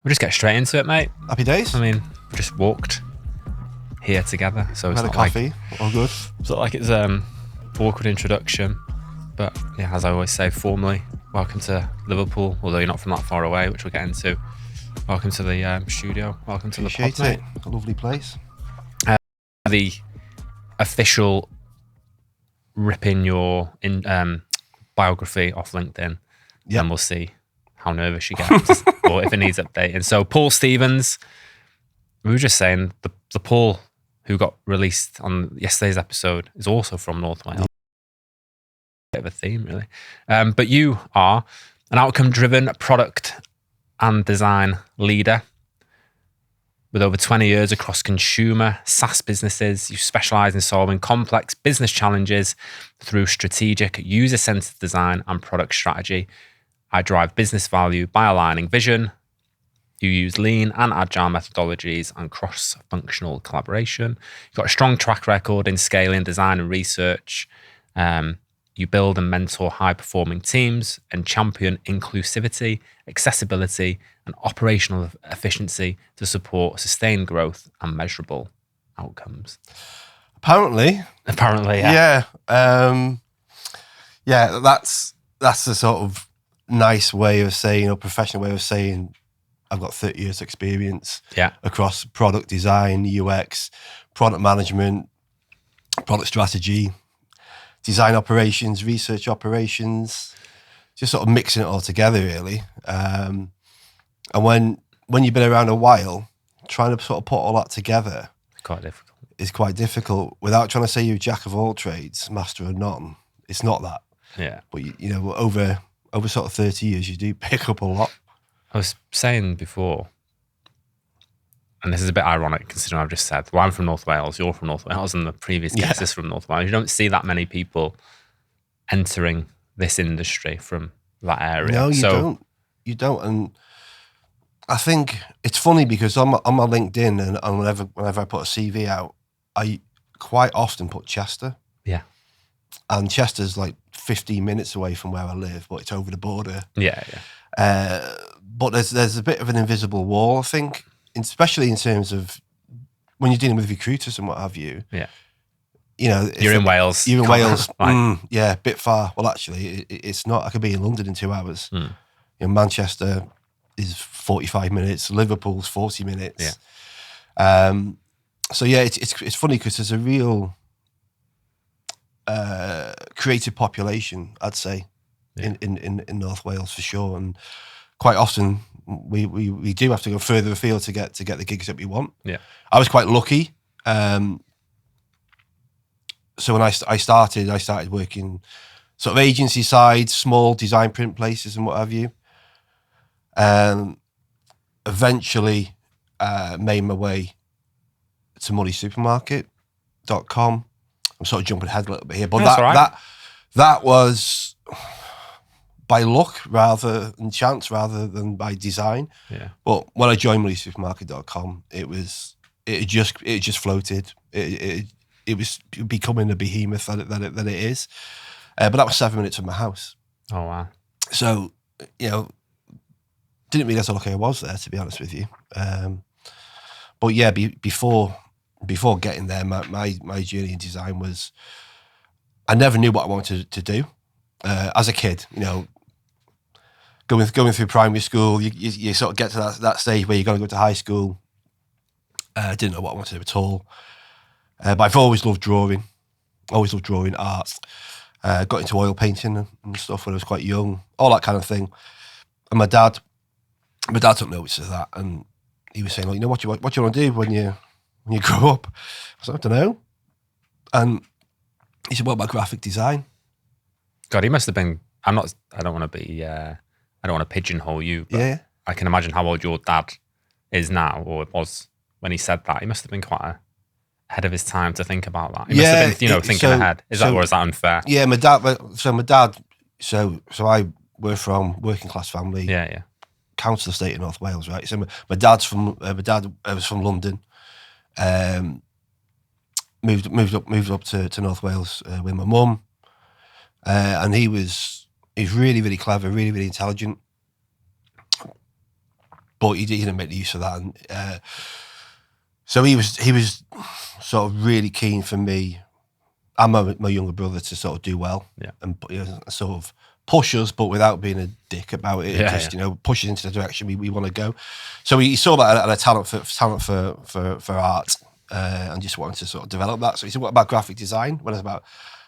We'll just get straight into it, mate. Happy days. I mean, we just walked here together, so it's Had a not coffee. All good. it's not like it's awkward introduction. But yeah, as I always say, formally, welcome to Liverpool. Although you're not from that far away, which we'll get into. Welcome to the studio. Welcome to Appreciate the pod, it. A lovely place. The official ripping your biography off LinkedIn. Yep. And we'll see how nervous you get or if it needs updating. So Paul Stevens, we were just saying the Paul who got released on yesterday's episode is also from North Wales. Bit of a theme, really. But you are an outcome-driven product and design leader with over 20 years across consumer SaaS businesses. You specialise in solving complex business challenges through strategic, user-centered design and product strategy. I drive business value by aligning vision. You use lean and agile methodologies and cross-functional collaboration. You've got a strong track record in scaling design and research. You build and mentor high-performing teams and champion inclusivity, accessibility, and operational efficiency to support sustained growth and measurable outcomes. Apparently, yeah. Yeah, that's the sort of nice way of saying, or professional way of saying, I've got 30 years experience across product design, UX, product management, product strategy, design operations, research operations, just sort of mixing it all together, really. And when you've been around a while, trying to sort of put all that together is quite difficult. Without trying to say you're a jack of all trades, master of none. It's not that. Yeah. But you know, over sort of 30 years, you do pick up a lot. I was saying before, and this is a bit ironic considering I've just said, well, I'm from North Wales, you're from North Wales, and the previous guest is from North Wales. You don't see that many people entering this industry from that area. No, you don't. You don't. And I think it's funny because on my LinkedIn and whenever I put a CV out, I quite often put Chester. Yeah. And Chester's like 15 minutes away from where I live, but it's over the border. Yeah. But there's a bit of an invisible wall, I think, especially in terms of when you're dealing with recruiters and what have you. Yeah. You know, you're in Wales. You're in Wales. Right. Yeah, a bit far. Well, actually, it's not. I could be in London in 2 hours. You know, Manchester is 45 minutes. Liverpool's 40 minutes. Yeah. So yeah, it's funny because there's a real creative population, I'd say, in North Wales for sure, and quite often we do have to go further afield to get the gigs that we want. Yeah, I was quite lucky. So when I started working sort of agency side, small design print places and what have you. Eventually made my way to MoneySupermarket.com. I'm sort of jumping ahead a little bit here, but that was by luck rather than chance rather than by design. Yeah. But when I joined MoneySupermarket.com, it just floated. It was becoming a behemoth that it is. But that was 7 minutes from my house. Oh wow! So you know, didn't realise how lucky I was there, to be honest with you. But yeah, before getting there, my journey in design was, I never knew what I wanted to do. As a kid, you know, going through primary school, you sort of get to that stage where you're going to go to high school. Didn't know what I wanted to do at all. But I've always loved drawing, art. Got into oil painting and stuff when I was quite young, all that kind of thing. And my dad took notice of that, and he was saying, "Well, you know what you want to do when you grow up?" I said, "I don't know." And he said, "What about graphic design?" God, he must have been. I don't want to pigeonhole you, but yeah. I can imagine how old your dad is now, or was when he said that. He must have been quite ahead of his time to think about that. He must have been, thinking ahead. Is that unfair? Yeah, my dad. So I were from working class family. Yeah. Council estate in North Wales, right? So my dad was from London. Moved up to North Wales with my mum, and he's really, really clever, really, really intelligent. but he didn't make the use of that. And, so he was sort of really keen for me and my younger brother to sort of do well, and sort of push us, but without being a dick about it. Just push us into the direction we want to go. So he saw that I had a talent for art, and just wanted to sort of develop that. So he said, "What about graphic design?" When I was about,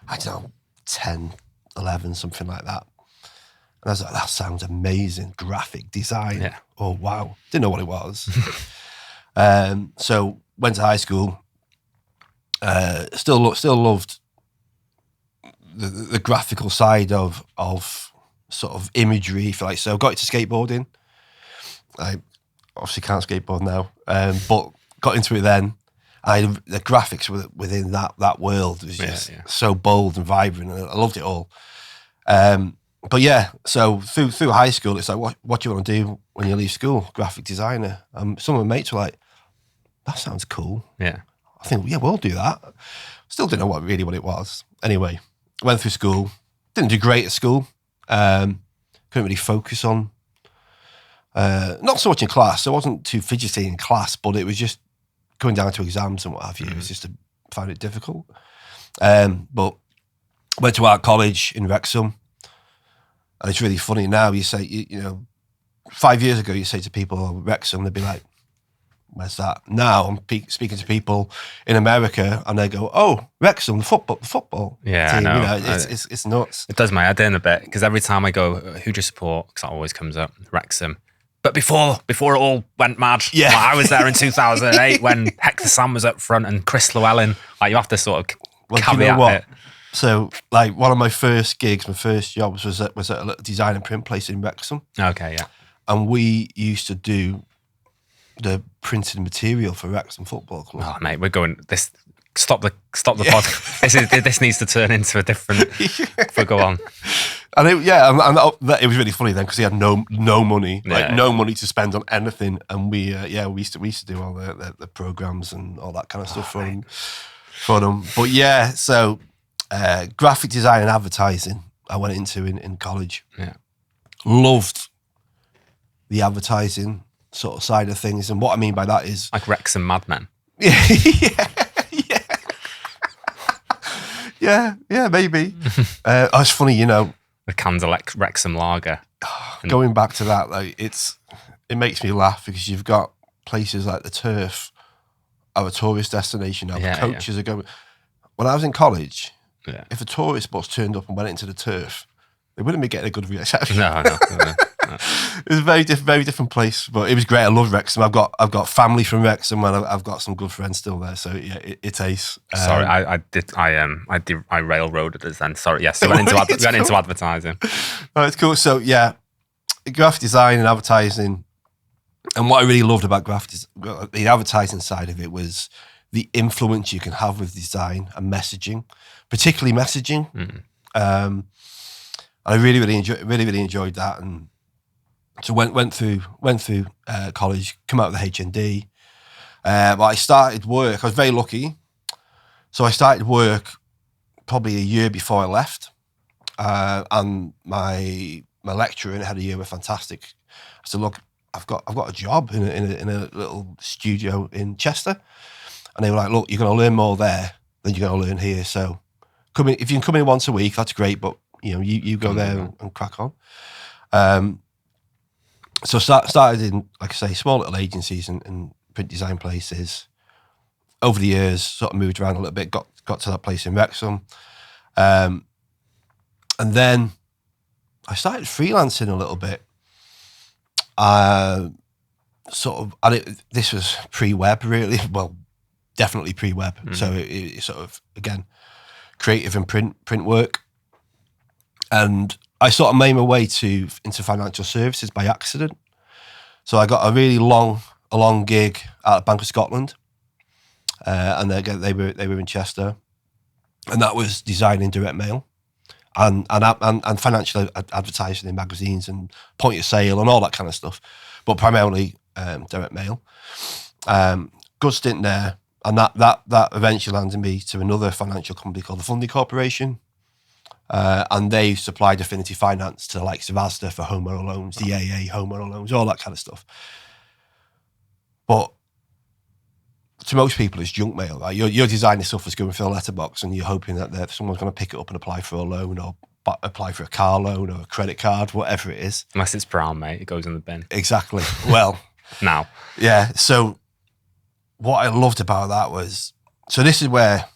I don't know, 10, 11, something like that. And I was like, "That sounds amazing, graphic design." Yeah. Oh wow, didn't know what it was. So went to high school. Still loved the graphical side of sort of imagery, if you like. So got into skateboarding. I obviously can't skateboard now, but got into it then. The graphics within that world was just so bold and vibrant, and I loved it all. But yeah, so through high school, it's like, what do you want to do when you leave school? Graphic designer. Some of my mates were like, "That sounds cool." Yeah. I think, yeah, we'll do that. Still didn't know what it was. Anyway, went through school. Didn't do great at school. Couldn't really focus on, not so much in class. I wasn't too fidgety in class, but it was just going down to exams and what have you. It was just found it difficult. But went to art college in Wrexham. And it's really funny now. You say, 5 years ago, you say to people, "Oh, Wrexham," they'd be like, "Where's that?" Now I'm speaking to people in America, and they go, "Oh, Wrexham, the football Yeah, team." I know. It's nuts. It does my head in a bit, because every time I go, "Who do you support?" Because that always comes up, Wrexham. But before it all went mad, I was there in 2008 when Hector Sam was up front and Chris Llewellyn. Like, you have to sort of caveat it. So, like, one of my first gigs, my first jobs was at a little design and print place in Wrexham. Okay, yeah. And we used to do the printed material for Wrexham Football Club. Oh, mate, we're going this. Stop the podcast. This needs to turn into a different. But go on. And it was really funny then, because he had no money, no money to spend on anything, and we used to do all the programs and all that kind of stuff for them. But yeah, so graphic design and advertising I went into in college. Yeah, loved the advertising sort of side of things, and what I mean by that is like Wrexham Madmen. Yeah, maybe. It's funny, The cans of Wrexham Lager. Going back to that, like, it makes me laugh, because you've got places like the Turf are a tourist destination now. Coaches are going. When I was in college, if a tourist bus turned up and went into the Turf, they wouldn't be getting a good reception. No. It was a very different place, but it was great. I love Wrexham. I've got family from Wrexham, and I've got some good friends still there. So yeah, it's ace. Sorry, I railroaded us then. Sorry, yes. So we went into advertising. Oh, it's cool. So yeah, graphic design and advertising, and what I really loved about the advertising side of it was the influence you can have with design and messaging, particularly messaging. I really enjoyed that, and so went through college, come out with the HND. But I started work. I was very lucky, so I started work probably a year before I left, and my lecturer in the head of year were fantastic. I said, "Look, I've got a job in a little studio in Chester," and they were like, "Look, you're going to learn more there than you're going to learn here. So come in, if you can come in once a week, that's great. But you go there and crack on." So started in, like I say, small little agencies and print design places. Over the years, sort of moved around a little bit, got to that place in Wrexham. And then I started freelancing a little bit. This was pre-web, really. Well, definitely pre-web. Mm-hmm. So it sort of, again, creative and print work. And I sort of made my way into financial services by accident. So I got a really long gig at Bank of Scotland, and they were in Chester, and that was designing direct mail and financial advertising in magazines and point of sale and all that kind of stuff, but primarily direct mail. Good stint there, and that eventually landed me to another financial company called the Funding Corporation. And they supplied affinity finance to the likes of Asda for home loans, the AA home loans, all that kind of stuff. But to most people, it's junk mail. Right? You're designing stuff that's going through a letterbox, and you're hoping that someone's going to pick it up and apply for a loan, or apply for a car loan or a credit card, whatever it is. Unless it's brown, mate, it goes in the bin. Exactly. Well, Now, yeah. So what I loved about that was, so this is where,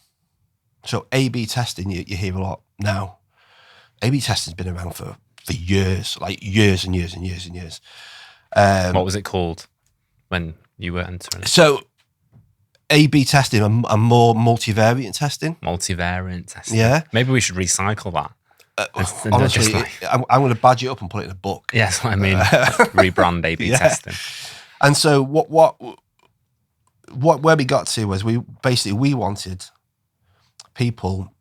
so A/B testing, you hear a lot now. A/B testing's been around for years, like years and years and years and years. What was it called when you were entering it? So A/B testing and more multivariate testing. Multivariant testing. Yeah. Maybe we should recycle that. Honestly, I'm going to badge it up and put it in a book. Yeah, that's what I mean. Rebrand A/B testing. And so where we got to was we wanted people,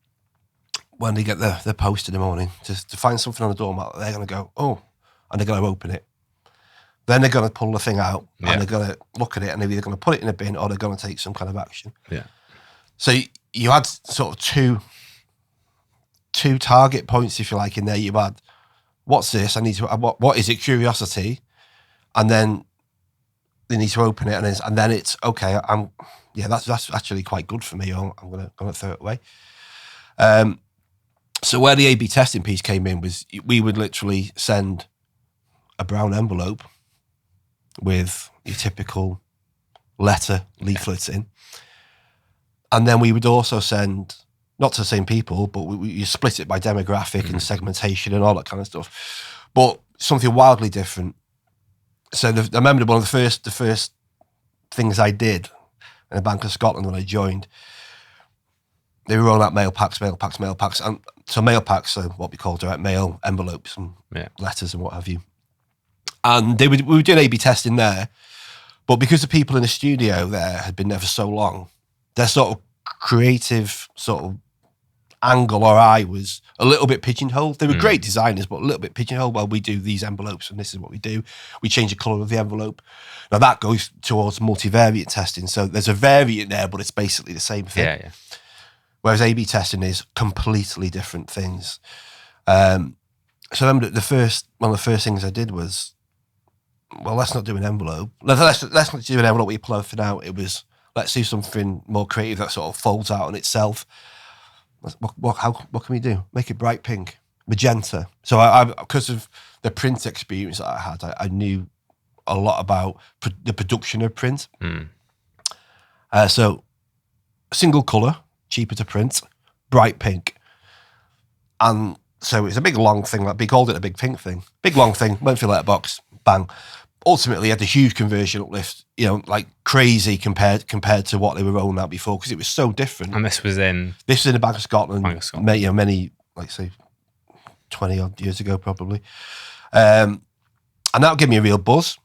when they get their post in the morning, to find something on the doormat that they're going to go, oh, and they're going to open it. Then they're going to pull the thing out and they're going to look at it, and they're either going to put it in a bin or they're going to take some kind of action. Yeah. So you had sort of two target points, if you like, in there. You had, what's this? I need to. What is it? Curiosity, and then they need to open it, and then it's okay. That's actually quite good for me. I'm going to throw it away. So where the A/B testing piece came in was, we would literally send a brown envelope with your typical letter leaflets in, and then we would also send, not to the same people, but you split it by demographic and segmentation and all that kind of stuff, but something wildly different. So I remember one of the first things I did in a Bank of Scotland when I joined, they were rolling out mail packs, and so mail packs are what we call direct mail envelopes and letters and what have you. And we were doing A/B testing there, but because the people in the studio there had been there for so long, their sort of creative sort of angle or eye was a little bit pigeonholed. They were great designers, but a little bit pigeonholed. Well, we do these envelopes and this is what we do. We change the colour of the envelope. Now that goes towards multivariate testing. So there's a variant there, but it's basically the same thing. Yeah. Whereas A/B testing is completely different things. So I remember one of the first things I did was, well, let's not do an envelope. Let's not do an envelope we pull everything out. It was, let's do something more creative that sort of folds out on itself. What can we do? Make it bright pink, magenta. So I because of the print experience that I had, I knew a lot about the production of print. So single colour, cheaper to print, bright pink. And so it's a big long thing, like we called it a big pink thing. Big long thing, went through letterbox, bang. Ultimately had a huge conversion uplift, like crazy compared to what they were rolling out before, because it was so different. And this was in the Bank of Scotland, many, like say 20 odd years ago probably. And that gave me a real buzz.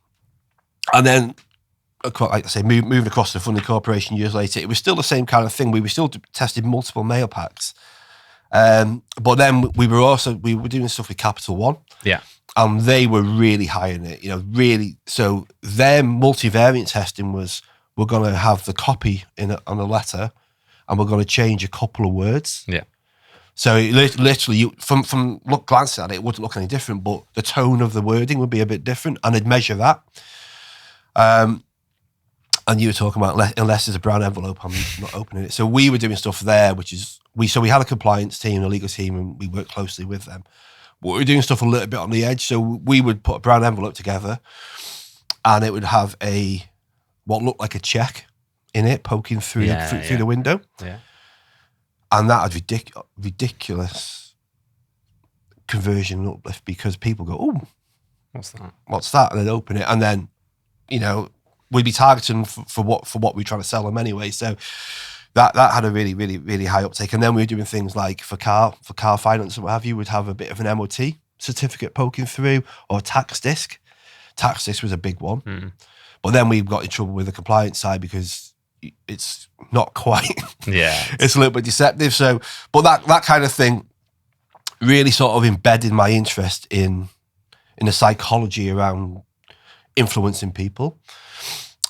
And then, like I say, moving across to the funding corporation years later, it was still the same kind of thing. We were still testing multiple mail packs. But then we were doing stuff with Capital One. Yeah. And they were really high in it, really. So their multivariant testing was, we're going to have the copy on a letter and we're going to change a couple of words. Yeah. So literally, from glancing at it, it wouldn't look any different, but the tone of the wording would be a bit different, and they'd measure that. And you were talking about, unless there's a brown envelope, I'm not opening it. So we were doing stuff there, we had a compliance team, a legal team, and we worked closely with them. But we were doing stuff a little bit on the edge. So we would put a brown envelope together, and it would have what looked like a check in it poking through the window. Yeah. And that had ridiculous conversion uplift, because people go, oh, what's that? And they'd open it, and then, we'd be targeting for what we're trying to sell them anyway. So that had a really, really, really high uptake. And then we were doing things like for car finance and what have you, would have a bit of an MOT certificate poking through, or a tax disc. Tax disc was a big one. But then we got in trouble with the compliance side, because it's not quite. Yeah. It's a little bit deceptive. So, but that kind of thing really sort of embedded my interest in the psychology around influencing people.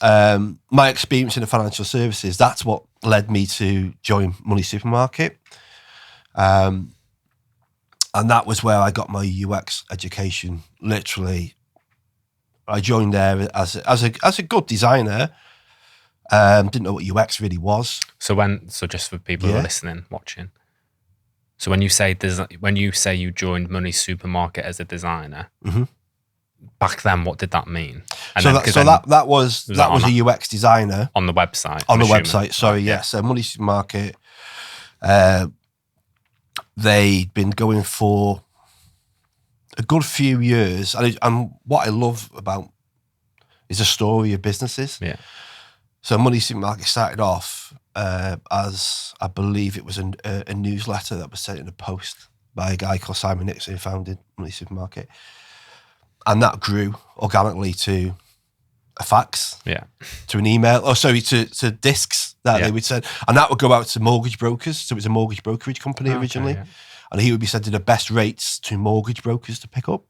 My experience in the financial services, that's what led me to join MoneySupermarket. And that was where I got my UX education, literally I joined there as a good designer. Didn't know what UX really was. So just for people who are listening, watching. So when you say you joined MoneySupermarket as a designer, back then, what did that mean? And that was a UX designer on the website. On the website, sorry, yes. So MoneySupermarket, they'd been going for a good few years, and what I love about is the story of businesses. Yeah. So MoneySupermarket started off as, I believe it was a newsletter that was sent in a post by a guy called Simon Nixon, who founded MoneySupermarket, and that grew organically to a fax, to an email, to discs that they would send, and that would go out to mortgage brokers. So it was a mortgage brokerage company originally, and he would be sending the best rates to mortgage brokers to pick up,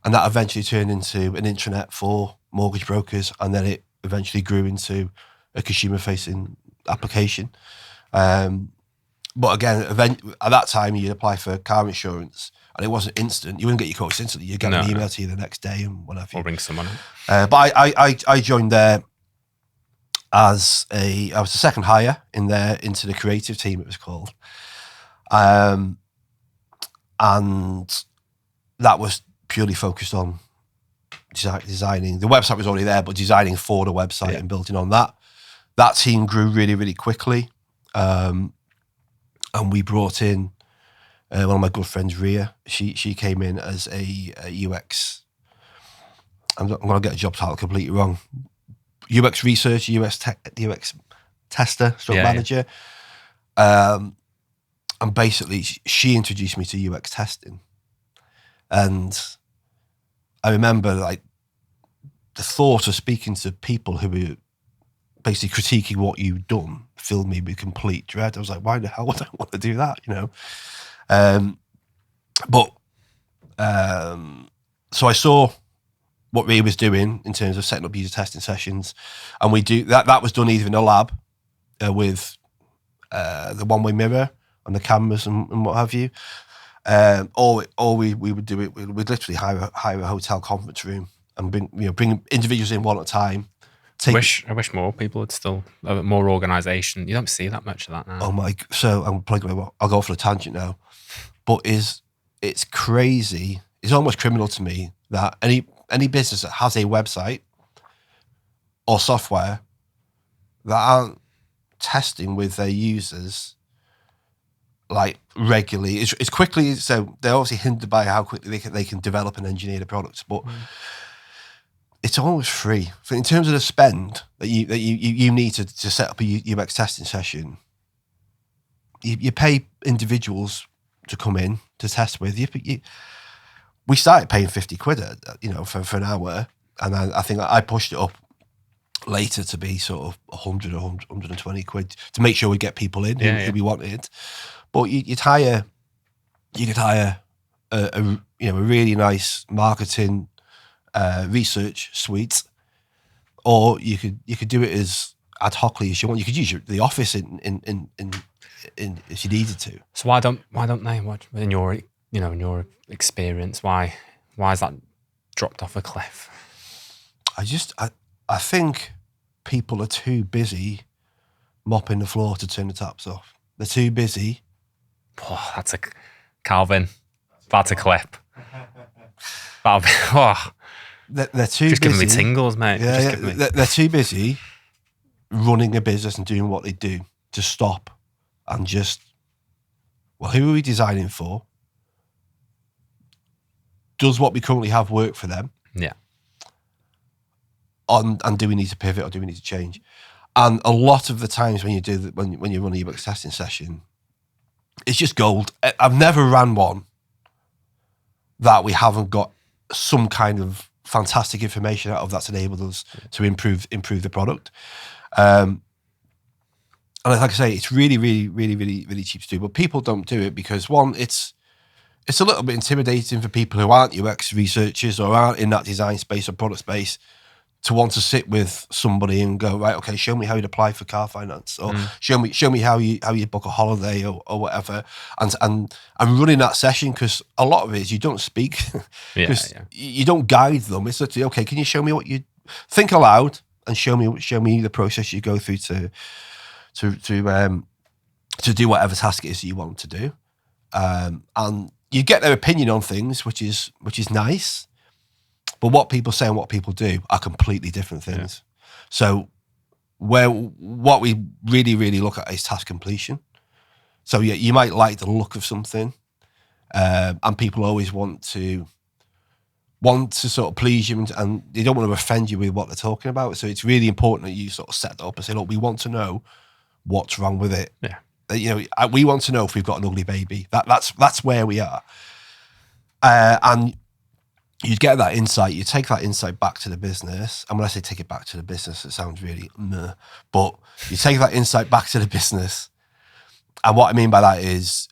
and that eventually turned into an intranet for mortgage brokers, and then it eventually grew into a consumer-facing application. But again, at that time, you'd apply for car insurance, and it wasn't instant. You wouldn't get your quotes instantly. You'd get an email to you the next day and whatever. Or ring someone. But I joined there as I was the second hire into the creative team, it was called. And that was purely focused on designing. The website was already there, but designing for the website and building on that. That team grew really, really quickly. And we brought in one of my good friends, Ria. She came in as a UX. I'm going to get a job title completely wrong. UX researcher, UX tester, manager. And basically, she introduced me to UX testing. And I remember, like, the thought of speaking to people who were basically critiquing what you've done filled me with complete dread. I was like, why the hell would I want to do that, you know? So I saw what Ray was doing in terms of setting up user testing sessions, and we do that. That was done either in a lab with the one-way mirror and the cameras and what have you, or we would do it. We'd literally hire a hotel conference room and bring individuals in one at a time. I wish more people would still more organisation. You don't see that much of that now. Oh my! So I'll go for a tangent now, but it's crazy. It's almost criminal to me that any business that has a website or software that aren't testing with their users like regularly, it's quickly. So they're obviously hindered by how quickly they can develop and engineer the products, but. It's almost free. In terms of the spend that you need to set up a UX testing session, you pay individuals to come in to test with. We started paying 50 quid, for an hour, and I think I pushed it up later to be sort of 100 or 120 quid to make sure we get people in who we wanted. But you could hire a really nice marketing. Research suite, or you could do it as ad hocly as you want. You could use the office in if you needed to. So why don't they? What in your experience? Why is that dropped off a cliff? I think people are too busy mopping the floor to turn the taps off. They're too busy. Oh, that's a Calvin. That's a clip. That'll be. Oh. They're too just busy. Giving me tingles, mate. They're too busy running a business and doing what they do to stop and just, who are we designing for? Does what we currently have work for them? Yeah. And do we need to pivot or do we need to change? And a lot of the times when you run a UX testing session, it's just gold. I've never ran one that we haven't got some kind of fantastic information out of that's enabled us to improve the product. And like I say, it's really, really, really, really, really cheap to do, but people don't do it because one, it's a little bit intimidating for people who aren't UX researchers or aren't in that design space or product space to want to sit with somebody and go, right, okay, show me how you'd apply for car finance, or show me how you book a holiday or whatever, and running that session, because a lot of it is you don't speak, because you don't guide them. It's literally, okay, can you show me what you think aloud and show me the process you go through to do whatever task it is that you want to do, and you get their opinion on things, which is nice. But what people say and what people do are completely different things. Yeah. So what we really, really look at is task completion. So yeah, you might like the look of something, and people always want to sort of please you, and they don't want to offend you with what they're talking about. So it's really important that you sort of set that up and say, look, we want to know what's wrong with it. Yeah. We want to know if we've got an ugly baby. That's where we are. And you get that insight, you take that insight back to the business. And when I say take it back to the business, it sounds really meh, but you take that insight back to the business. And what I mean by that is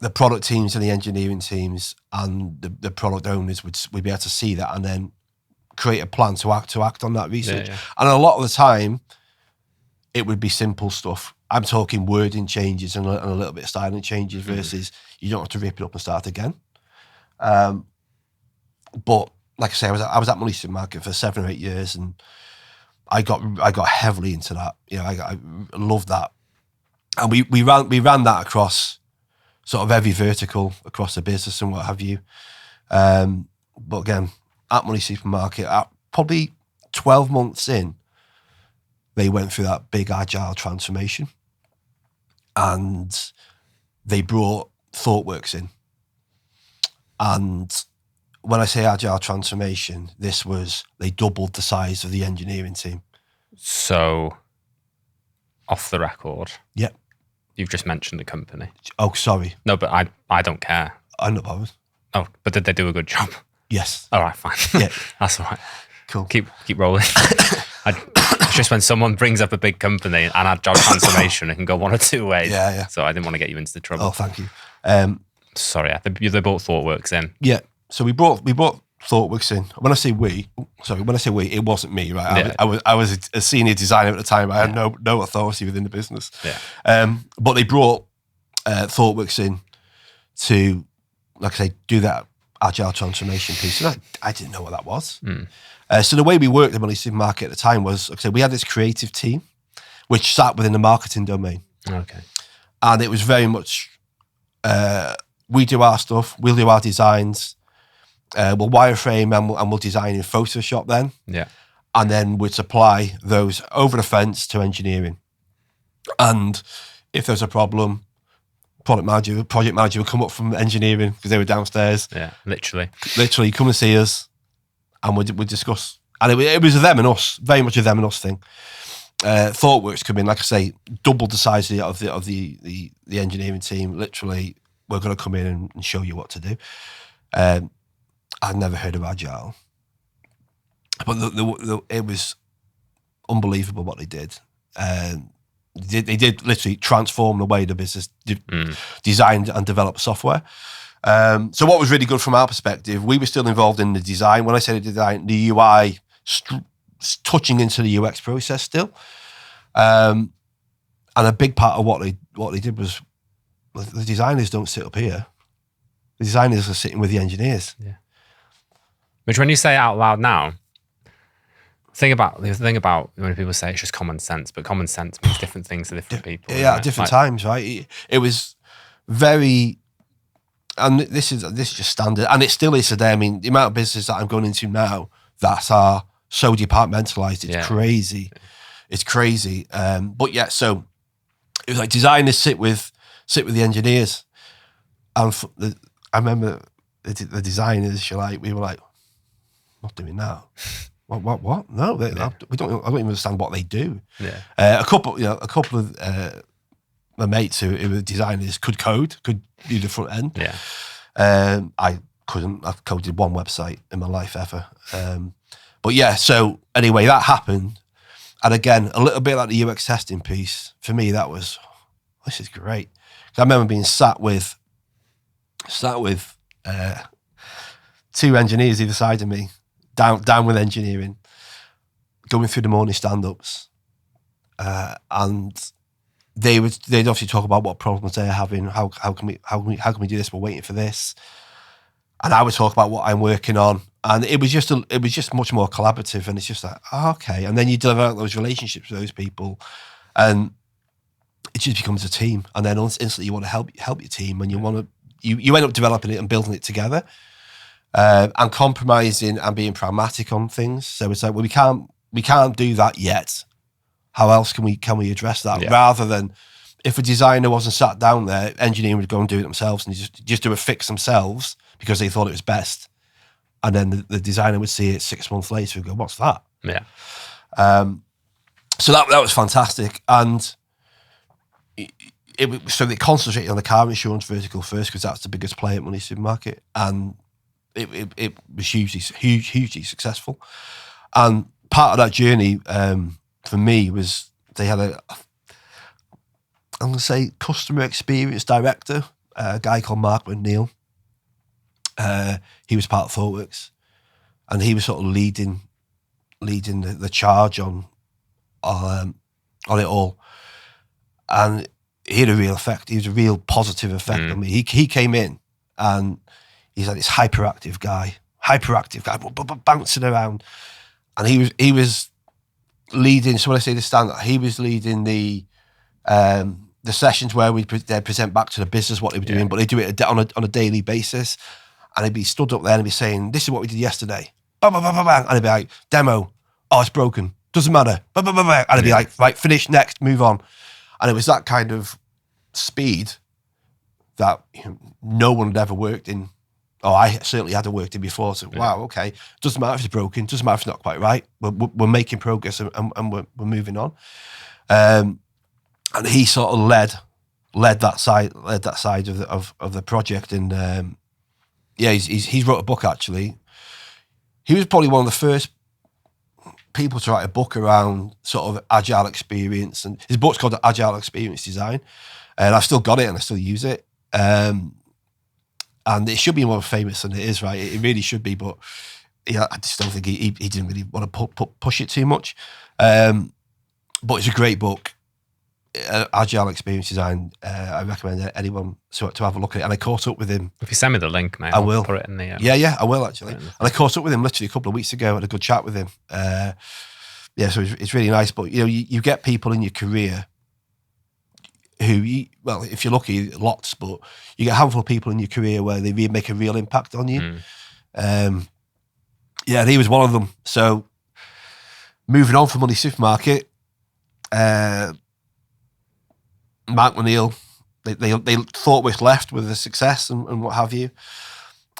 the product teams and the engineering teams and the product owners would be able to see that and then create a plan to act on that research. Yeah. And a lot of the time, it would be simple stuff. I'm talking wording changes and a little bit of styling changes versus you don't have to rip it up and start again. But like I say, I was at MoneySupermarket for 7 or 8 years, and I got heavily into that. I loved that, and we ran that across sort of every vertical across the business and what have you. But again, at MoneySupermarket, at probably 12 months in, they went through that big Agile transformation, and they brought ThoughtWorks in. And when I say Agile transformation, they doubled the size of the engineering team. So, off the record. Yep. You've just mentioned the company. Oh, sorry. No, but I don't care. I'm not bothered. Oh, but did they do a good job? Yes. All right, fine. Yeah. That's all right. Cool. Keep rolling. It's just when someone brings up a big company and Agile transformation, it can go one or two ways. Yeah. So I didn't want to get you into the trouble. Oh, thank you. Sorry, they brought ThoughtWorks in. Yeah. So we brought ThoughtWorks in. When I say we, it wasn't me, right? Yeah. I was a senior designer at the time. I had no authority within the business. Yeah. But they brought ThoughtWorks in to, like I say, do that Agile transformation piece. And I didn't know what that was. So the way we worked at MoneySupermarket at the time was, like I said, we had this creative team which sat within the marketing domain. Okay. And it was very much, we do our stuff, we'll do our designs, we'll wireframe and we'll design in Photoshop then. Yeah. And then we'd supply those over the fence to engineering. And if there's a problem, project manager would come up from engineering because they were downstairs. Yeah, literally come and see us, and we'd discuss. And it was a them and us, very much a them and us thing. ThoughtWorks come in, like I say, doubled the size of the engineering team. Literally, we're going to come in and show you what to do. I'd never heard of Agile, but it was unbelievable what they did. They did literally transform the way the business designed and developed software. So what was really good from our perspective, we were still involved in the design. When I say the design, the UI, touching into the UX process still. And a big part of what they did was, the designers don't sit up here. The designers are sitting with the engineers. Yeah. Which, when you say it out loud now, the thing about when people say it's just common sense, but common sense means different things to different people. Yeah, at different times, right? It was very, and this is just standard, and it still is today. I mean, the amount of businesses that I'm going into now that are so departmentalized, it's crazy. Yeah. It's crazy. But yeah, so it was like designers sit with the engineers, and I remember the designers. We were like, not doing that. What? No, we don't. I don't even understand what they do. Yeah. A couple of my mates who were designers could do the front end. Yeah. I couldn't. I've coded one website in my life ever. But yeah. So anyway, that happened, and again, a little bit like the UX testing piece for me. That was, this is great. I remember being sat with two engineers either side of me. Down with engineering, going through the morning stand-ups, and they'd obviously talk about what problems they're having. How can we do this? We're waiting for this, and I would talk about what I'm working on, and it was just much more collaborative. And it's just like, oh, okay, and then you develop those relationships with those people, and it just becomes a team. And then instantly you want to help your team, and you end up developing it and building it together, and compromising and being pragmatic on things. So it's like, well, we can't do that yet. How else can we address that? Yeah. Rather than, if a designer wasn't sat down there, engineering would go and do it themselves and just do a fix themselves because they thought it was best. And then the designer would see it 6 months later and go, what's that? Yeah. So that was fantastic. And so they concentrated on the car insurance vertical first because that's the biggest player at MoneySupermarket. And it was hugely successful. And part of that journey, for me, was they had I'm going to say customer experience director, a guy called Mark McNeil. He was part of ThoughtWorks, and he was sort of leading the charge on it all. And he had a real effect. He was a real positive effect on me. He came in and he's like this hyperactive guy, bouncing around. And he was leading, so when I say the stand-up, he was leading the sessions where they'd present back to the business what they were doing, but they do it on a daily basis. And he'd be stood up there and he'd be saying, this is what we did yesterday. Bang, bang, bang, bang, bang. And he'd be like, demo, oh, it's broken. Doesn't matter. Bang, bang, bang, bang. And he'd be like, right, finish, next, move on. And it was that kind of speed that no one had ever worked in. Oh, I certainly hadn't worked in before. So, wow, okay. Doesn't matter if it's broken. Doesn't matter if it's not quite right. We're making progress and we're moving on. And he sort of led that side of the project. And he's wrote a book actually. He was probably one of the first people to write a book around sort of agile experience, and his book's called Agile Experience Design, and I've still got it and I still use it. And it should be more famous than it is, right? It really should be, but I just don't think he didn't really want to push it too much. But it's a great book, Agile Experience Design. I recommend anyone to have a look at it. And I caught up with him. If you send me the link, mate, I will put it in the. Yeah, I will actually. And I caught up with him literally a couple of weeks ago. Had a good chat with him. So it's really nice. But you get people in your career who, if you're lucky, lots, but you get a handful of people in your career where they really make a real impact on you. And he was one of them. So moving on from MoneySupermarket, Mark McNeil, they ThoughtWorks left with the success and what have you.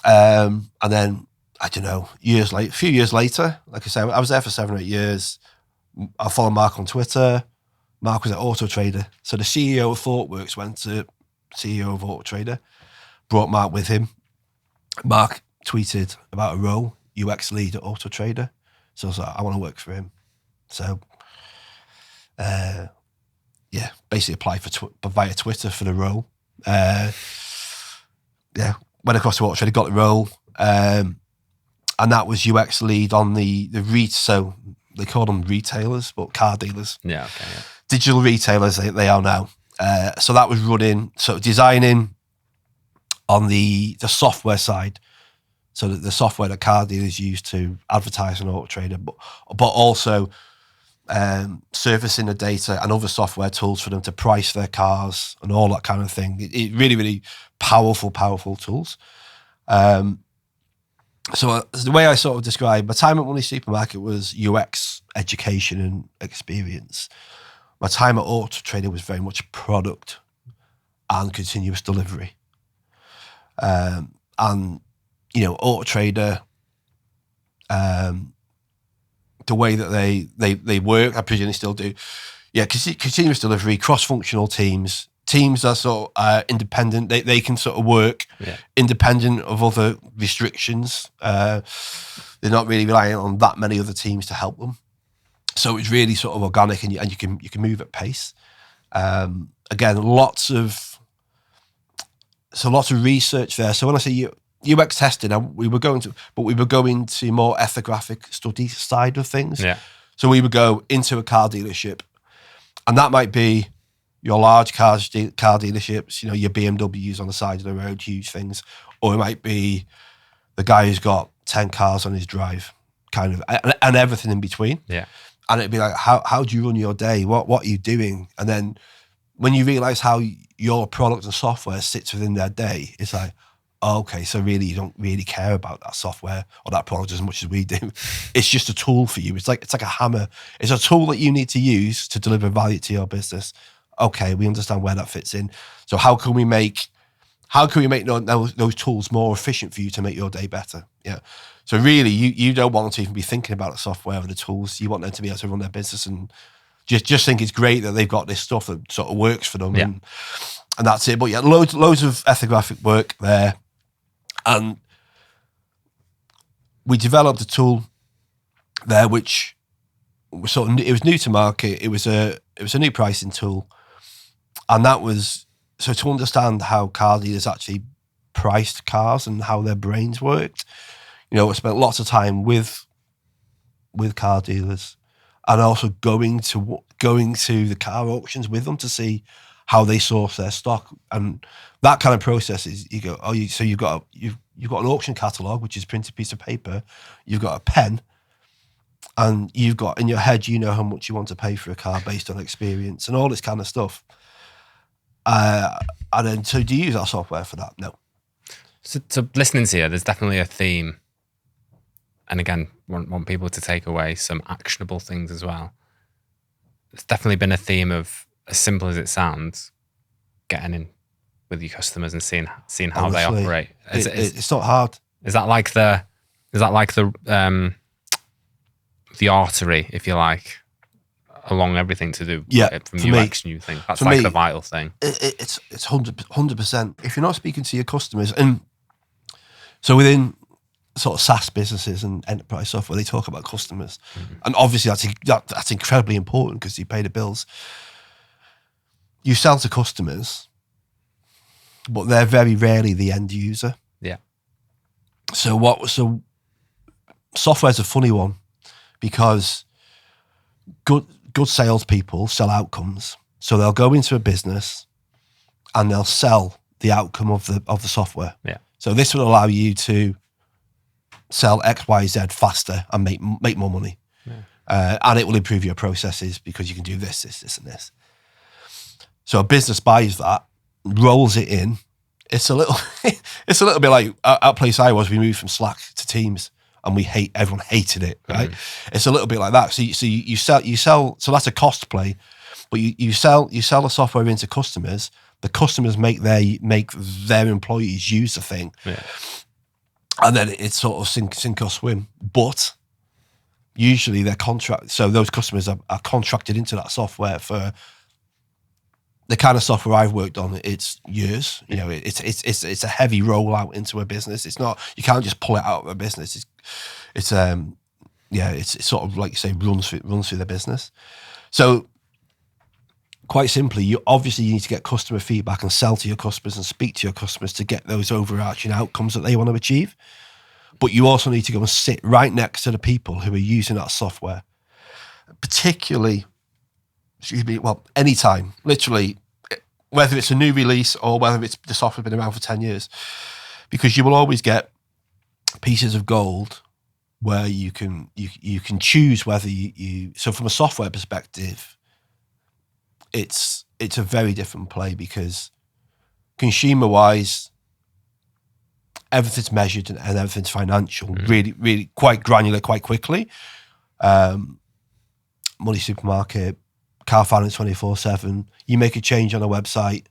And then, I don't know, a few years later, like I said, I was there for 7 or 8 years. I followed Mark on Twitter. Mark was at Auto Trader. So the CEO of ThoughtWorks went to CEO of Auto Trader, brought Mark with him. Mark tweeted about a role, UX lead at Auto Trader. So I was like, I want to work for him. So, basically applied via Twitter for the role. Went across to Auto Trader, got the role. And that was UX lead on the so they call them retailers, but car dealers. Yeah, okay, yeah. Digital retailers, they are now. So that was running, so designing on the software side. So the software that car dealers use to advertise on Auto Trader, but also surfacing the data and other software tools for them to price their cars and all that kind of thing. It really, really powerful tools. So the way I sort of describe my time at MoneySupermarket was UX education and experience. My time at Auto Trader was very much product and continuous delivery. And Auto Trader, the way that they work, I presume they still do. Yeah, continuous delivery, cross-functional teams that sort of independent. They can sort of work independent of other restrictions. They're not really relying on that many other teams to help them. So it's really sort of organic, and you can move at pace. Again, lots of research there. So when I say UX testing, we were going to more ethnographic study side of things. Yeah. So we would go into a car dealership, and that might be your large car dealerships, your BMWs on the side of the road, huge things. Or it might be the guy who's got 10 cars on his drive, kind of, and everything in between. Yeah. And it'd be like, how do you run your day? What are you doing? And then when you realize how your product and software sits within their day, it's like, oh, okay, so really you don't really care about that software or that product as much as we do. It's just a tool for you. It's like a hammer. It's a tool that you need to use to deliver value to your business. Okay, we understand where that fits in. So how can we make those tools more efficient for you to make your day better? Yeah. So really, you don't want to even be thinking about the software or the tools. You want them to be able to run their business and just think it's great that they've got this stuff that sort of works for them. Yeah. And that's it. But yeah, loads of ethnographic work there. And we developed a tool there, which was it was new to market. It was a new pricing tool. And that was, so to understand how car dealers actually priced cars and how their brains worked, I spent lots of time with car dealers and also going to the car auctions with them to see how they source their stock. And that kind of process is, you go, so you've got an auction catalogue, which is a printed piece of paper, you've got a pen, and you've got in your head, how much you want to pay for a car based on experience and all this kind of stuff. And then, so do you use our software for that? No. So listening to you, there's definitely a theme. And again, want people to take away some actionable things as well. There's definitely been a theme of, as simple as it sounds, getting in with your customers and seeing how Honestly, they operate. It's not hard. Is that like the artery, if you like, along everything to do from UX, and you think that's like the vital thing? It's 100%. If you're not speaking to your customers, and so within sort of SaaS businesses and enterprise software, they talk about customers, and obviously that's incredibly important because you pay the bills. You sell to customers, but they're very rarely the end user. Yeah. So software's a funny one because good salespeople sell outcomes. So they'll go into a business and they'll sell the outcome of the software. Yeah. So this will allow you to sell X, Y, Z faster and make more money. Yeah. And it will improve your processes because you can do this, and this. So a business buys that, rolls it in. It's a little bit like at place I was. We moved from Slack to Teams, and everyone hated it. Right? It's a little bit like that. So you sell. So that's a cost play, but you sell the software into customers. The customers make their employees use the thing, and then it's sort of sink or swim. But usually they're so those customers are contracted into that software for the kind of software I've worked on. It's years. It's a heavy rollout into a business. It's not, you can't just pull it out of a business. It's sort of like you say, runs through the business. So quite simply, you need to get customer feedback and sell to your customers and speak to your customers to get those overarching outcomes that they want to achieve. But you also need to go and sit right next to the people who are using that software, particularly, anytime, literally, whether it's a new release or whether it's the software's been around for 10 years, because you will always get pieces of gold where you can choose whether you. So from a software perspective, it's a very different play because consumer wise, everything's measured and everything's financial, really, really quite granular, quite quickly. MoneySupermarket, car finance 24/7. You make a change on a website,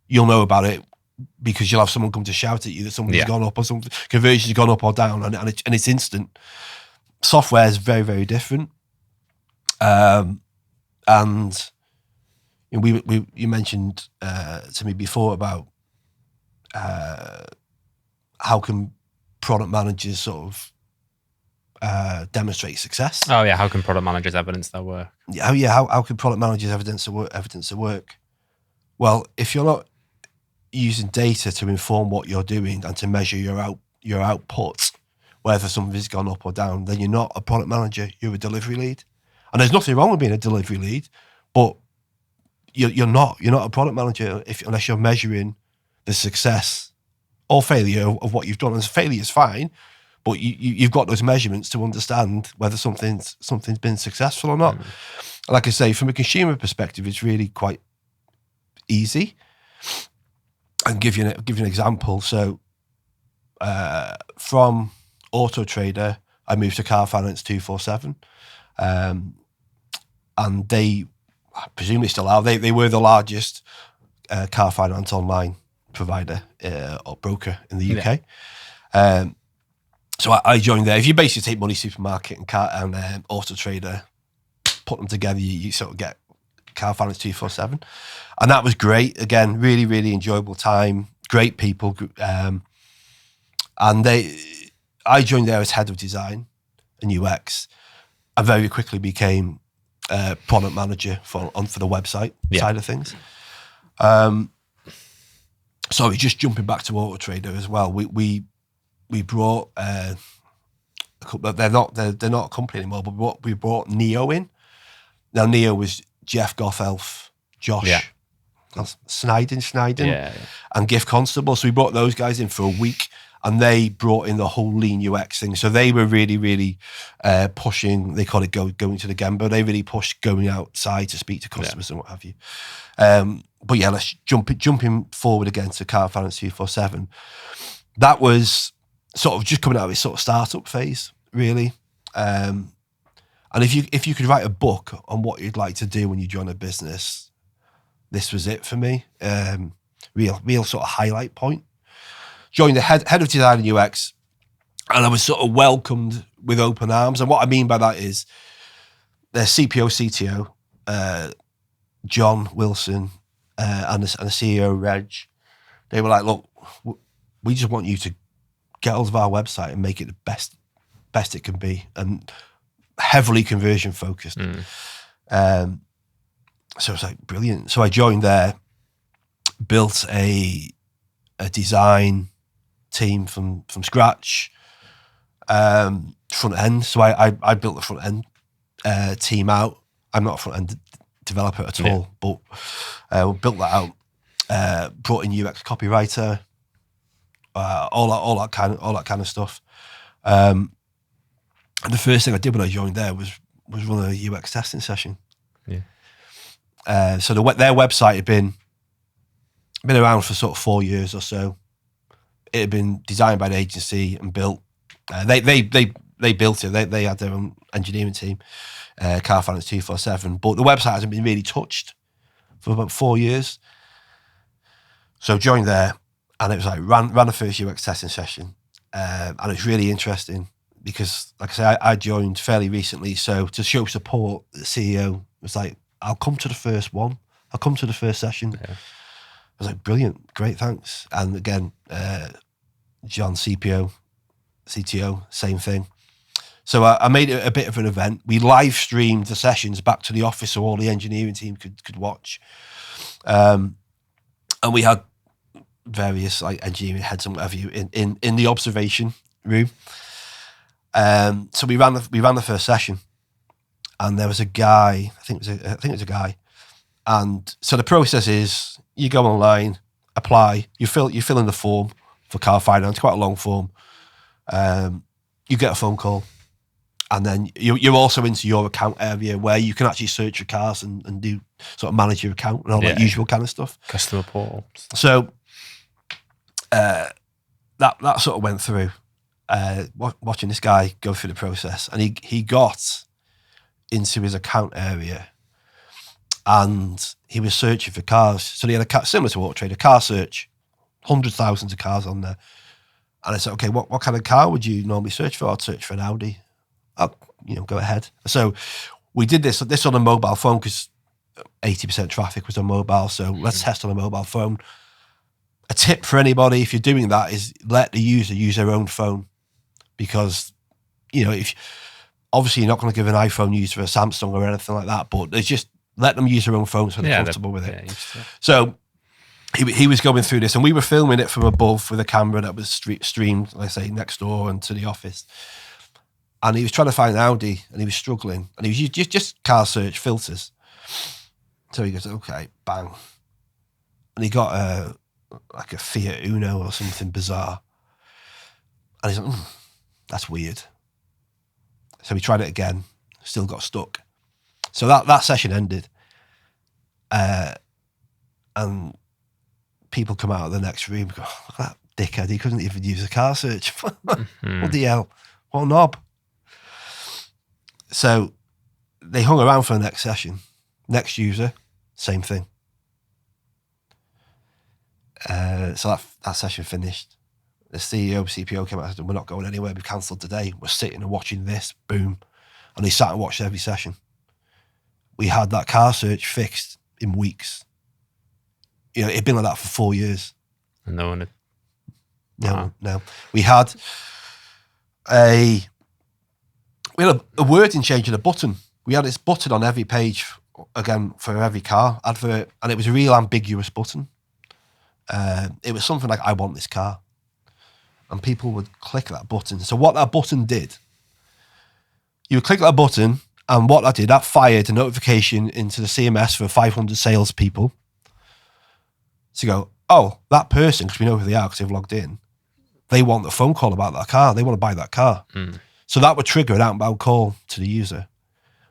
you'll know about it because you'll have someone come to shout at you that something's gone up or something, conversion's gone up or down, and it's instant. Software is very, very different. And you mentioned to me before about how can product managers sort of demonstrate success. Oh yeah, how can product managers evidence their work? How can product managers evidence the work? Well, if you're not using data to inform what you're doing and to measure your output, whether something's gone up or down, then you're not a product manager, you're a delivery lead. And there's nothing wrong with being a delivery lead, but you're not a product manager unless you're measuring the success or failure of what you've done. And failure is fine, but you've got those measurements to understand whether something's been successful or not. Like I say, from a consumer perspective, it's really quite easy. And give you an example. So from Auto Trader, I moved to Car Finance 247, and they, presumably still are, they were the largest car finance online provider or broker in the UK. So I joined there. If you basically take MoneySupermarket and Auto Trader, put them together, you sort of get Car Finance 247, and that was great. Again, really, really enjoyable time. Great people, and I joined there as head of design and UX. I very quickly became product manager for the website side of things. Sorry, just jumping back to Auto Trader as well. We brought a couple. They're not a company anymore, but we brought Neo in. Now Neo was Jeff Gothelf, Josh Sniden, and Gift Constable. So we brought those guys in for a week, and they brought in the whole lean UX thing. So they were really, really pushing. They call it going to the Gemba. They really pushed going outside to speak to customers and what have you. But yeah, let's jumping forward again to Car Finance 247. That was sort of just coming out of its sort of startup phase, really. And if you could write a book on what you'd like to do when you join a business, this was it for me. Real sort of highlight point. Joined the head of design and UX, and I was sort of welcomed with open arms. And what I mean by that is their CPO, CTO, John Wilson, and the CEO, Reg, they were like, look, we just want you to get hold of our website and make it the best it can be, and heavily conversion focused. So it's like brilliant. So I joined there, built a design team from scratch, front end. So I built the front end team out. I'm not a front end developer at all, but we built that out. Brought in UX copywriter, all that kind of stuff. And the first thing I did when I joined there was run a UX testing session. So their website had been around for sort of 4 years or so. It had been designed by an agency and built. They built it. They had their own engineering team, Car Finance 247. But the website hasn't been really touched for about 4 years. So joined there, and it was like ran the first UX testing session, and it was really interesting because, like I say, I joined fairly recently. So to show support, the CEO was like, "I'll come to the first one. I'll come to the first session." I was like, brilliant, great, thanks. And again, John, CPO, CTO, same thing. So I made it a bit of an event. We live streamed the sessions back to the office so all the engineering team could watch. And we had various like engineering heads and whatever you in the observation room. So we ran the first session, and there was a guy. I think it was a guy. And so the process is you go online, apply, you fill in the form for car finance, quite a long form. You get a phone call, and then you're also into your account area where you can actually search for cars and do sort of manage your account and all that usual kind of stuff. Customer portal. So that sort of went through, watching this guy go through the process, and he got into his account area, and he was searching for cars. So he had similar to Auto Trader, car search, hundreds, thousands of cars on there. And I said, okay, what kind of car would you normally search for? I'd search for an Audi. I'll, go ahead. So we did this on a mobile phone because 80% traffic was on mobile. So let's test on a mobile phone. A tip for anybody, if you're doing that, is let the user use their own phone, because, if obviously you're not going to give an iPhone user a Samsung or anything like that, but it's just let them use their own phone so they're comfortable with it. So he was going through this, and we were filming it from above with a camera that was streamed, let's say, next door and to the office. and he was trying to find an Audi, and he was struggling, and he was just car search filters. So he goes, okay, bang, and he got like a Fiat Uno or something bizarre, and he's like, that's weird. So he tried it again, still got stuck. So that session ended, and people come out of the next room and go, oh, look at that dickhead, he couldn't even use a car search. What the hell? What a knob. So they hung around for the next session. Next user, same thing. So that session finished. The CEO, CPO came out and said, we're not going anywhere, we've cancelled today. We're sitting and watching this, boom. And he sat and watched every session. We had that car search fixed in weeks. You know, it'd been like that for 4 years. And no one had... No. We had a wording change and a button. We had this button on every page, again, for every car advert, and it was a real ambiguous button. It was something like, I want this car. And people would click that button. So what that button did, you would click that button, and what that did, that fired a notification into the CMS for 500 salespeople to go, oh, that person, because we know who they are because they've logged in, they want a phone call about that car. They want to buy that car. So that would trigger an outbound call to the user.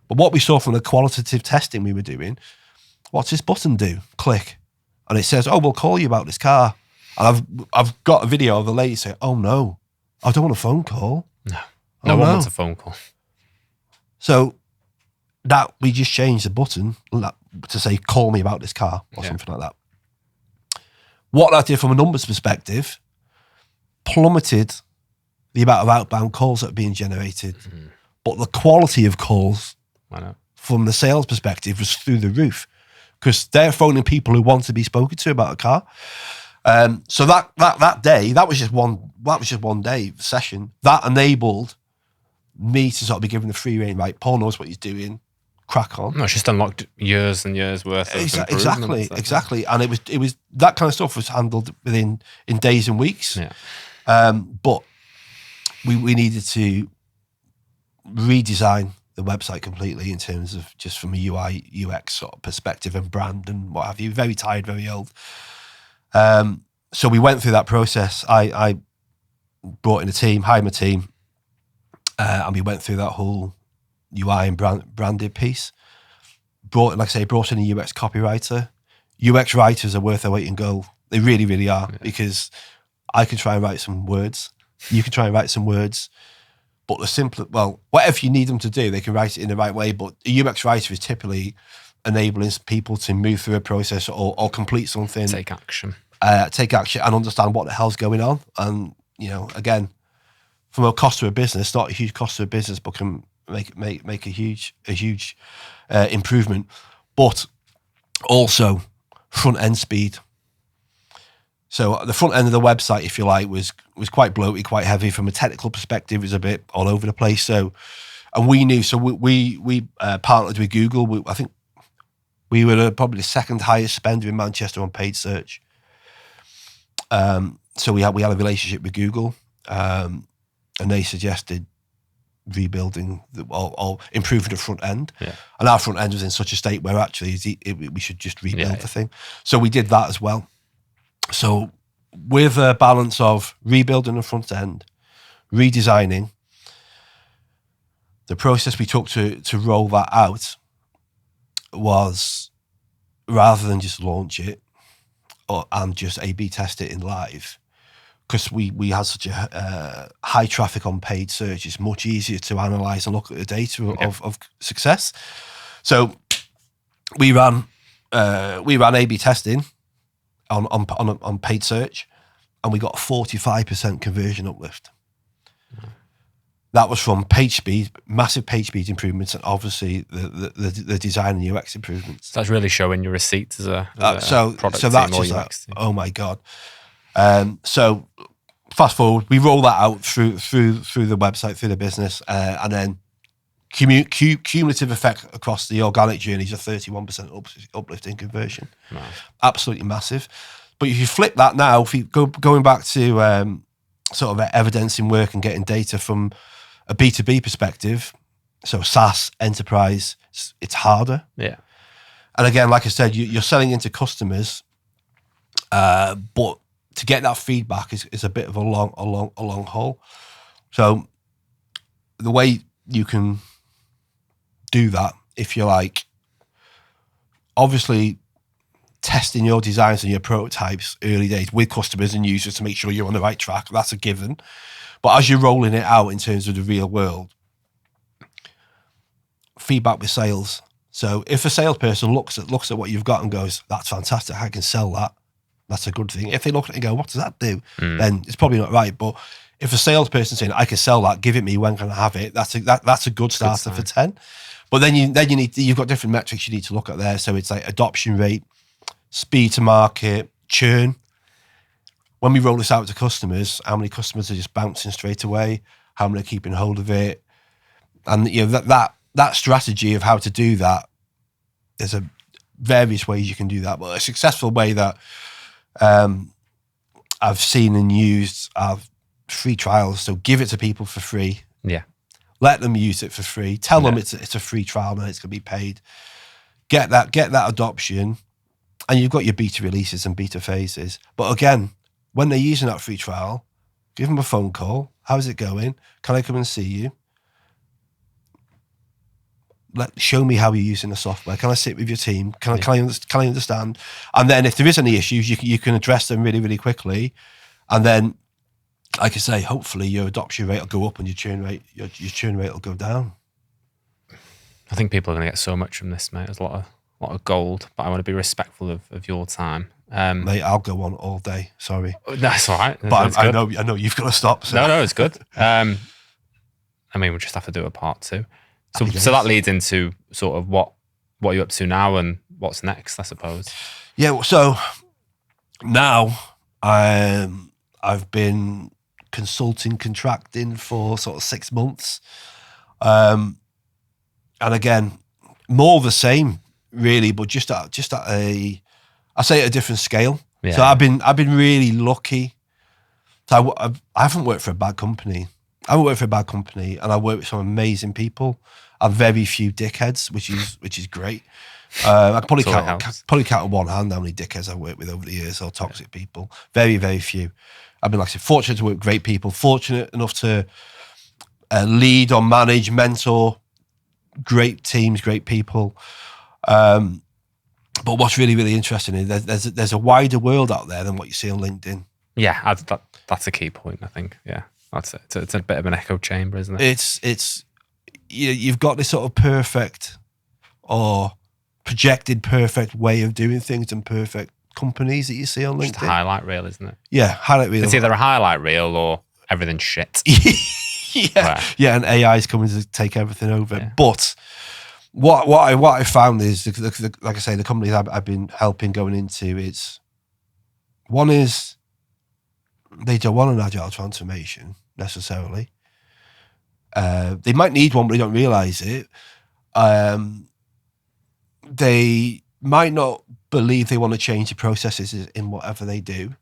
But what we saw from the qualitative testing we were doing, what's this button do? Click. And it says, oh, we'll call you about this car. And I've got a video of the lady saying, oh no, I don't want a phone call. No one wants a phone call. So that we just changed the button to say, call me about this car or something like that. What that did from a numbers perspective, plummeted the amount of outbound calls that are being generated. But the quality of calls from the sales perspective was through the roof because they're phoning people who want to be spoken to about a car. So that day, that was just one day session that enabled me to sort of be given the free rein. Right, Paul knows what he's doing. Crack on. No, it's just unlocked years and years worth of exactly. And it was that kind of stuff was handled in days and weeks. But we needed to redesign the website completely in terms of just from a UI UX sort of perspective and brand and what have you. Very tired, very old. So we went through that process. I brought in a team, hired my team, and we went through that whole UI and branded piece. Brought in a UX copywriter. UX writers are worth their weight in gold. They really, really are, because I can try and write some words. You can try and write some words, but whatever you need them to do, they can write it in the right way. But a UX writer is typically enabling people to move through a process or complete something. Take action and understand what the hell's going on. And, you know, again, from a cost to a business, not a huge cost to a business, but can make a huge improvement. But also front end speed. So the front end of the website, if you like, was quite bloated, quite heavy. From a technical perspective, it was a bit all over the place. So, and we knew, so we partnered with Google. I think we were probably the second highest spender in Manchester on paid search. So we had a relationship with Google, and they suggested rebuilding or improving the front end. And our front end was in such a state where actually we should just rebuild the thing. So we did that as well. So with a balance of rebuilding the front end, redesigning, the process we took to roll that out was, rather than just launch it and just A/B test it in live, because we had such a high traffic on paid search, it's much easier to analyze and look at the data of success. So we ran A/B testing on paid search, and we got a 45% conversion uplift. That was from page speed, massive page speed improvements, and obviously the design and UX improvements. That's really showing your receipts as a product so team that's or just UX team. Oh my God. So fast forward, we roll that out through the website, through the business, and then cumulative effect across the organic journey is a 31% uplift in conversion. Wow. Absolutely massive. But if you flip that now, if you going back to sort of evidencing work and getting data from a B2B perspective, so SaaS, enterprise, it's harder. Yeah. And again, like I said, you're selling into customers, but to get that feedback is a bit of a long haul. So the way you can do that, if you like, obviously testing your designs and your prototypes early days with customers and users to make sure you're on the right track, that's a given. But as you're rolling it out in terms of the real world, feedback with sales. So if a salesperson looks at what you've got and goes, that's fantastic, I can sell that, that's a good thing. If they look at it and go, what does that do? Then it's probably not right. But if a salesperson saying, I can sell that, give it me, when can I have it? That's a good starter for 10. But then you've got different metrics you need to look at there. So it's like adoption rate, speed to market, churn. When we roll this out to customers, how many customers are just bouncing straight away? How many are keeping hold of it? And that strategy of how to do that, there's various ways you can do that. But a successful way that I've seen and used are free trials. So give it to people for free. Yeah. Let them use it for free. Tell them it's a free trial and it's going to be paid. Get that adoption, and you've got your beta releases and beta phases. But again, when they're using that free trial, give them a phone call. How's it going? Can I come and see you? Show me how you're using the software. Can I sit with your team? Can I understand? And then if there is any issues, you can address them really, really quickly. And then, like I say, hopefully your adoption rate will go up and your churn rate will go down. I think people are going to get so much from this, mate. There's a lot of gold, but I want to be respectful of your time. Mate, I'll go on all day. Sorry, that's all right. But I know you've got to stop. So. No, it's good. I mean, we'll just have to do a part 2. So that leads into sort of what you're up to now and what's next, I suppose. Yeah. So now I've been contracting for sort of 6 months, and again, more of the same, really, but just at a different scale. Yeah. So I've been really lucky. So I haven't worked for a bad company. And I work with some amazing people and very few dickheads, which is great. I can probably count on one hand how many dickheads I've worked with over the years, or toxic people. Very, very few. I've been, like I said, fortunate to work with great people, fortunate enough to lead or manage, mentor great teams, great people. But what's really, really interesting is there's a wider world out there than what you see on LinkedIn. Yeah, that's a key point, I think. Yeah, that's it. It's a bit of an echo chamber, isn't it? You've got this sort of perfect or projected perfect way of doing things and perfect companies that you see on LinkedIn. Just a highlight reel, isn't it? Yeah, highlight reel. It's either a highlight reel or everything's shit. Yeah, and AI is coming to take everything over. Yeah. But what I found is, like I say, the companies I've been helping going into, one is they don't want an agile transformation necessarily. They might need one, but they don't realize it. They might not believe they want to change the processes in whatever they do,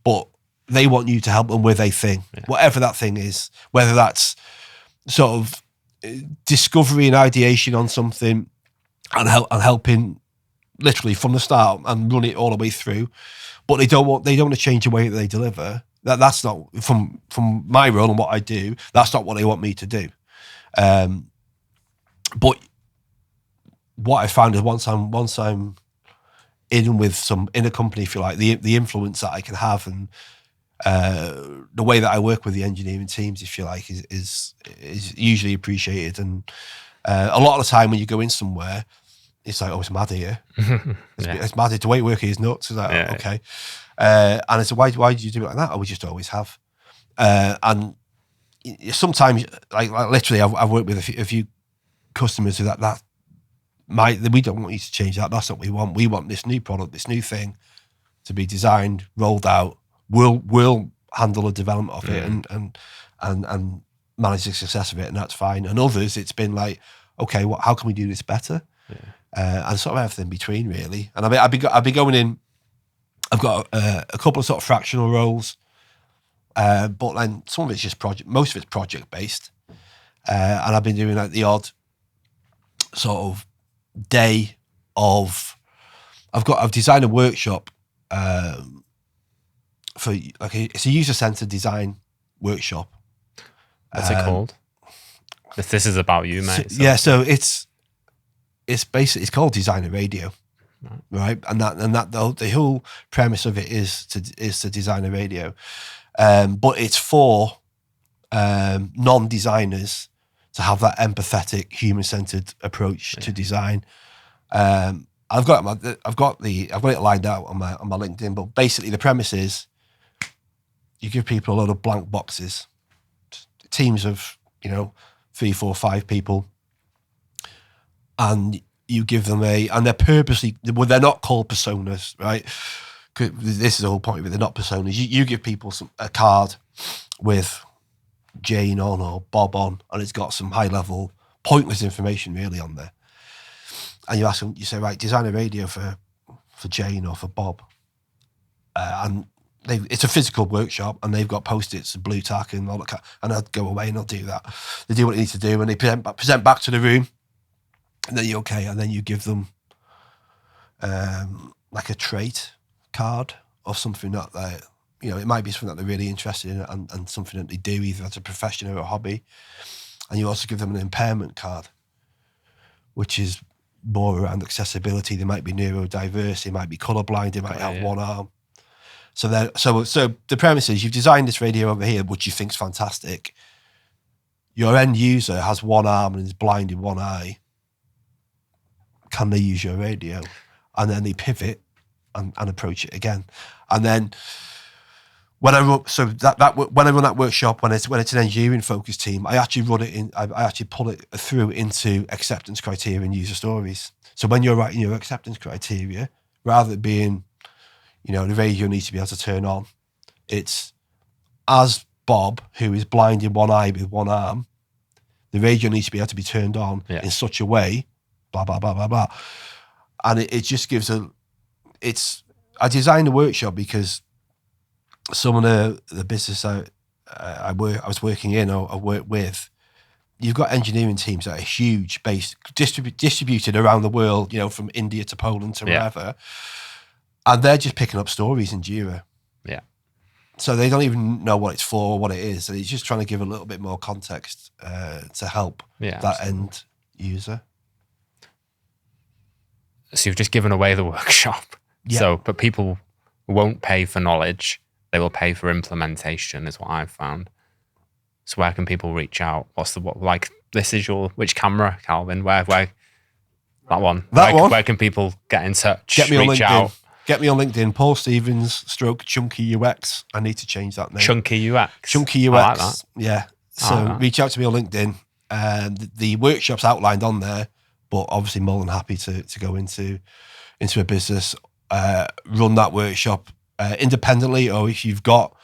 but they want you to help them with a thing, whatever that thing is, whether that's sort of discovery and ideation on something and helping literally from the start and run it all the way through. But they don't want to change the way that they deliver. That's not from my role and what I do. That's not what they want me to do. But what I found is once I'm in a company, if you like, the influence that I can have and the way that I work with the engineering teams, if you like, is usually appreciated. And a lot of the time when you go in somewhere, it's like, oh, it's mad here. It's mad. The way we work here is nuts. It's like, okay. And it's why do you do it like that? Oh, we just always have. And sometimes, like literally, I've worked with a few customers who we don't want you to change that. That's what we want. We want this new product, this new thing to be designed, rolled out. We'll handle the development of it and manage the success of it, and that's fine. And others, it's been like, okay, how can we do this better? And sort of everything in between, really. And I've been going in. I've got a couple of sort of fractional roles, but then some of it's just project. Most of it's project based. And I've been doing like the odd sort of day of. I've designed a workshop for like it's a user-centered design workshop. What's it called? This is about you, mate. So it's basically it's called Designer Radio, right? And that the whole premise of it is to design a radio, but it's for non-designers to have that empathetic, human-centered approach to design. I've got it lined out on my LinkedIn, but basically the premise is you give people a lot of blank boxes, teams of 3, 4, 5 people, and you give them and they're purposely, they're not called personas, right? This is the whole point of it. They're not personas. You give people a card with Jane on or Bob on, and it's got some high level, pointless information really on there. And you ask them, you say, right, design a radio for Jane or for Bob. And it's a physical workshop, and they've got Post-its and blue tack and all that. And I'd go away and I'll do that. They do what they need to do, and they present back to the room. And then and then you give them like a trait card or something that it might be something that they're really interested in and something that they do either as a profession or a hobby. And you also give them an impairment card, which is more around accessibility. They might be neurodiverse, they might be colorblind, they might have one arm. So the premise is you've designed this radio over here, which you think's fantastic. Your end user has one arm and is blind in one eye. Can they use your radio? And then they pivot and approach it again. And then when I run that workshop, when it's an engineering focused team, I actually pull it through into acceptance criteria and user stories. So when you're writing your acceptance criteria, rather than being, the radio needs to be able to turn on, it's as Bob, who is blind in one eye with one arm, the radio needs to be able to be turned on in such a way, blah, blah, blah, blah, blah. And it just gives I designed the workshop because some of the business I was working in or I worked with, you've got engineering teams that are huge, based distributed around the world, from India to Poland to wherever, and they're just picking up stories in Jira. Yeah. So they don't even know what it's for or what it is. So it's just trying to give a little bit more context to help that end user. So you've just given away the workshop. Yeah. So, but people won't pay for knowledge. They will pay for implementation, is what I've found. So where can people reach out? This is which camera, Calvin? Where that one? Where can people get in touch? Get me on LinkedIn. Get me on LinkedIn, Paul Stevens / Chunky UX. I need to change that name. Chunky UX. Chunky UX. I like that. Yeah. So reach out to me on LinkedIn. The workshop's outlined on there, but obviously more than happy to go into a business, run that workshop independently, or if you've got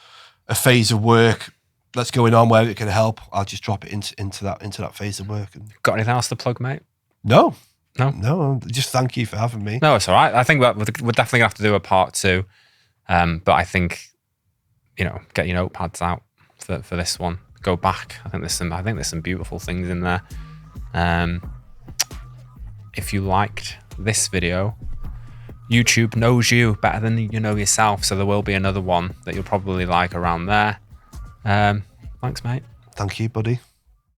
a phase of work that's going on where it can help, I'll just drop it into that phase of work. Got anything else to plug, mate? No. Just thank you for having me. No, it's all right. I think we're definitely gonna have to do a part 2, but I think get your notepads out for this one. Go back. I think there's some beautiful things in there. If you liked this video, YouTube knows you better than you know yourself, so there will be another one that you'll probably like around there. Thanks, mate. Thank you, buddy.